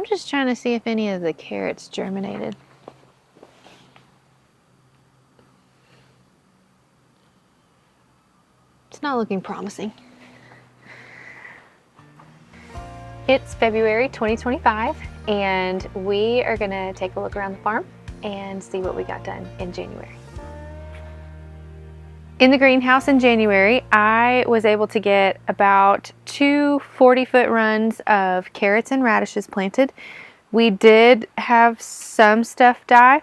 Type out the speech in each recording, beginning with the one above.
I'm just trying to see if any of the carrots germinated. It's not looking promising. It's February 2025, and we are gonna take a look around the farm and see what we got done in January. In the greenhouse in January, I was able to get about 2 40-foot runs of carrots and radishes planted. We did have some stuff die.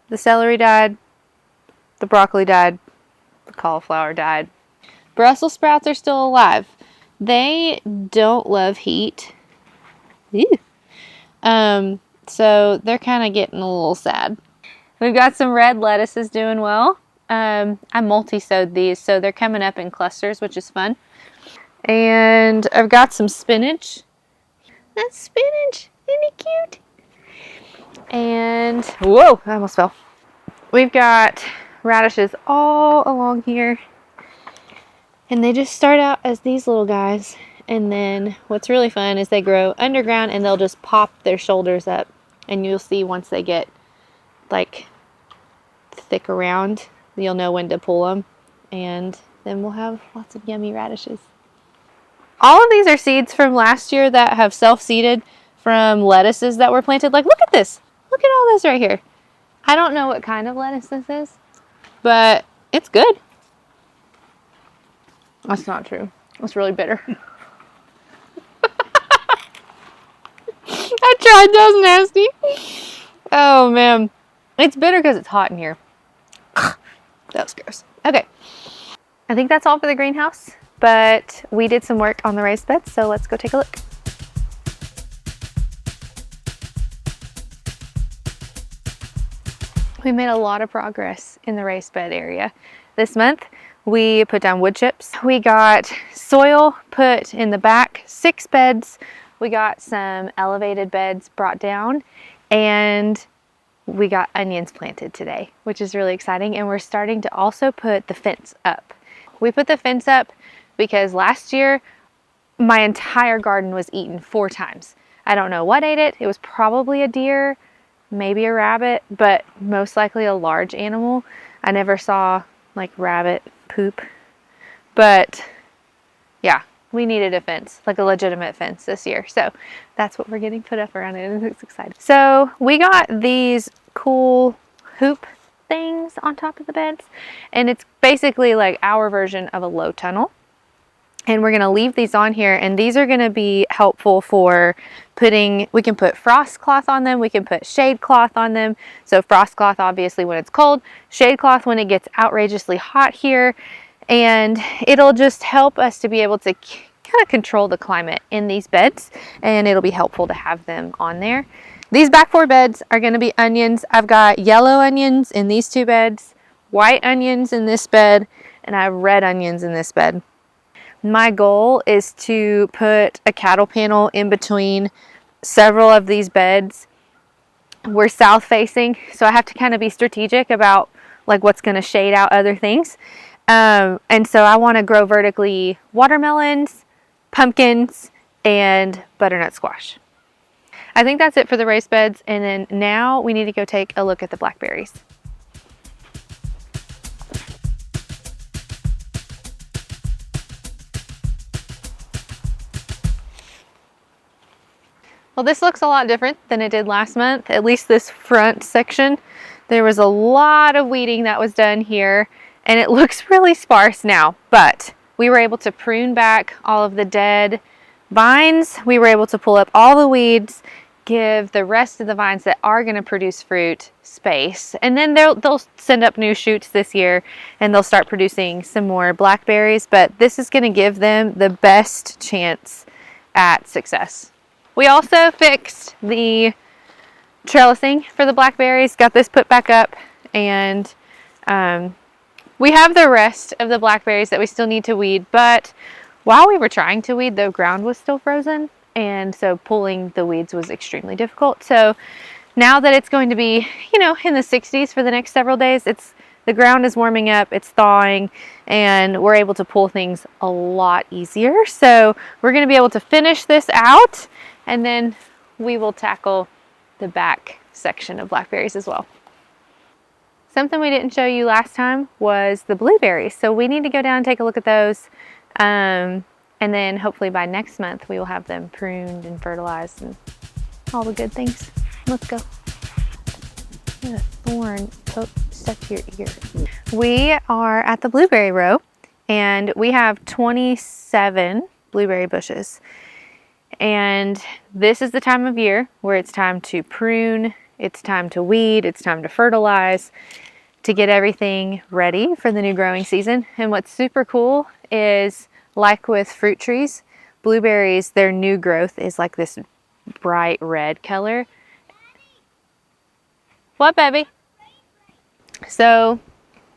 The celery died, the broccoli died, the cauliflower died. Brussels sprouts are still alive. They don't love heat. So they're kind of getting a little sad. We've got some red lettuces doing well. I multi-sowed these, so they're coming up in clusters, which is fun. And I've got some spinach. That's spinach. Isn't it cute? And, whoa, I almost fell. We've got radishes all along here. And they just start out as these little guys. And then what's really fun is they grow underground and they'll just pop their shoulders up. And you'll see once they get like thick around, you'll know when to pull them, and then we'll have lots of yummy radishes. All of these are seeds from last year that have self-seeded from lettuces that were planted. Like, look at this. Look at all this right here. I don't know what kind of lettuce this is, but it's good. That's not true. It's really bitter. I tried. That was nasty. Oh, man. It's bitter because it's hot in here. That was gross. Okay. I think that's all for the greenhouse, but we did some work on the raised beds, so let's go take a look. We made a lot of progress in the raised bed area. This month, we put down wood chips. We got soil put in the back, 6 beds. We got some elevated beds brought down, and we got onions planted today, which is really exciting. And we're starting to also put the fence up. We put the fence up because last year my entire garden was eaten 4 times. I don't know what ate it. It was probably a deer, maybe a rabbit, but most likely a large animal. I never saw like rabbit poop, but yeah, we needed a fence, like a legitimate fence this year. So that's what we're getting put up around it, and it's exciting. So we got these cool hoop things on top of the beds, and it's basically like our version of a low tunnel. And we're gonna leave these on here, and these are gonna be helpful for putting, we can put frost cloth on them, we can put shade cloth on them. So frost cloth obviously when it's cold, shade cloth when it gets outrageously hot here. And it'll just help us to be able to kind of control the climate in these beds, and it'll be helpful to have them on there. These back 4 beds are going to be onions. I've got yellow onions in these 2 beds, white onions in this bed, and I have red onions in this bed. My goal is to put a cattle panel in between several of these beds. We're south facing, so I have to kind of be strategic about like what's going to shade out other things. And so I want to grow vertically watermelons, pumpkins, and butternut squash. I think that's it for the raised beds, and then now we need to go take a look at the blackberries. Well, this looks a lot different than it did last month, at least this front section. There was a lot of weeding that was done here, and it looks really sparse now, but we were able to prune back all of the dead vines. We were able to pull up all the weeds, give the rest of the vines that are going to produce fruit space, and then they'll send up new shoots this year, and they'll start producing some more blackberries, but this is going to give them the best chance at success. We also fixed the trellising for the blackberries, got this put back up, and we have the rest of the blackberries that we still need to weed, but while we were trying to weed, the ground was still frozen, and so pulling the weeds was extremely difficult. So now that it's going to be, in the 60s for the next several days, the ground is warming up, it's thawing, and we're able to pull things a lot easier. So we're going to be able to finish this out, and then we will tackle the back section of blackberries as well. Something we didn't show you last time was the blueberries. So we need to go down and take a look at those. And then hopefully by next month, we will have them pruned and fertilized and all the good things. Let's go. What a thorn stuck to your ear. We are at the blueberry row and we have 27 blueberry bushes. And this is the time of year where it's time to prune, it's time to weed, it's time to fertilize, to get everything ready for the new growing season. And what's super cool is, like with fruit trees, blueberries, their new growth is like this bright red color. What, baby? So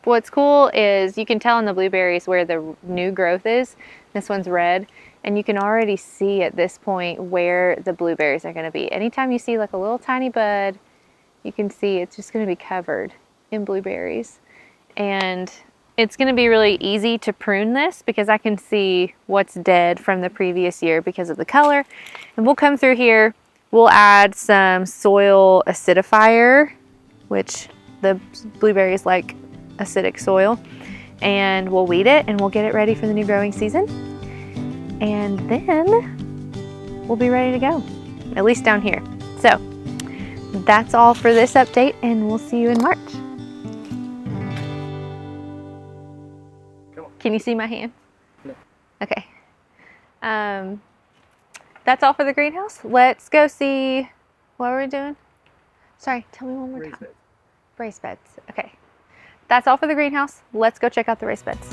what's cool is you can tell in the blueberries where the new growth is. This one's red, and you can already see at this point where the blueberries are going to be. Anytime you see like a little tiny bud, you can see it's just going to be covered in blueberries. And it's going to be really easy to prune this because I can see what's dead from the previous year because of the color. And we'll come through here, we'll add some soil acidifier, which the blueberries like acidic soil, and we'll weed it and we'll get it ready for the new growing season. And then we'll be ready to go, at least down here. So that's all for this update, and we'll see you in March. Can you see my hand? No. Okay. That's all for the greenhouse. Let's go see, what were we doing? Sorry, tell me one more time. Beds. Raised beds. Okay. That's all for the greenhouse. Let's go check out the raised beds.